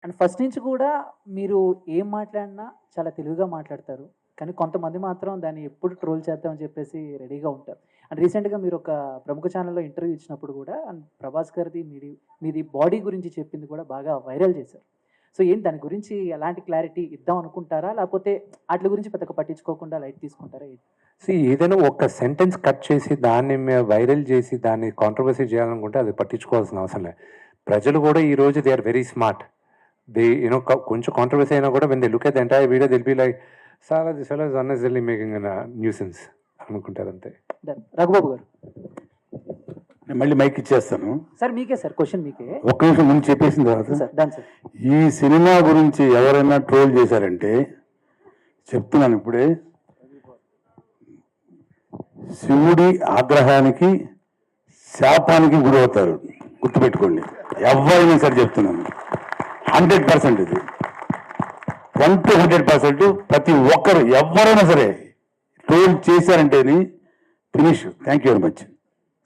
And first నుంచి కూడా మీరు ఏం మాట్లాడినా చాలా తెలుగుగా మాట్లాడతారు. కానీ కొంతమంది మాత్రం దాన్ని ఎప్పుడు ట్రోల్ చేద్దామని చెప్పేసి రెడీగా ఉంటారు. అండ్ రీసెంట్గా మీరు ఒక ప్రముఖ ఛానల్లో ఇంటర్వ్యూ ఇచ్చినప్పుడు కూడా అండ్ ప్రభాస్ గారిది మీది బాడీ గురించి చెప్పింది కూడా బాగా వైరల్ చేశారు. సో ఏంటి దాని గురించి ఎలాంటి క్లారిటీ ఇద్దాం అనుకుంటారా, లేకపోతే వాటి గురించి పెద్దగా పట్టించుకోకుండా లైట్ తీసుకుంటారా? ఏదైనా ఒక సెంటెన్స్ కట్ చేసి దాన్ని వైరల్ చేసి దాన్ని కాంట్రవర్సీ చేయాలనుకుంటే అది పట్టించుకోవాల్సిన అవసరం లేదు. ప్రజలు కూడా ఈరోజు they are very smart. They you know కొంచెం కాంట్రవర్సీ అయినా కూడా when they look at the entire video they'll be like sir this fellow is unnecessary making nuisance అనుకుంటారు అంతే. రఘుబాబు గారు, నేను మళ్ళీ మైక్ ఇచ్చేస్తాను సార్. మీకే సార్ క్వశ్చన్, మీకే. ఒక్క నిమిషం ముందు చెప్పేసిన తర్వాత ఈ సినిమా గురించి ఎవరైనా ట్రోల్ చేశారంటే చెప్తున్నాను ఇప్పుడే, శివుడి ఆగ్రహానికి శాపానికి గురి అవుతారు. గుర్తుపెట్టుకోండి, ఎవరైనా సరే చెప్తున్నాను. 100% ఇది 100% ప్రతి ఒక్కరు ఎవరైనా సరే ట్రోల్ చేశారంటేని finish. Thank you very much.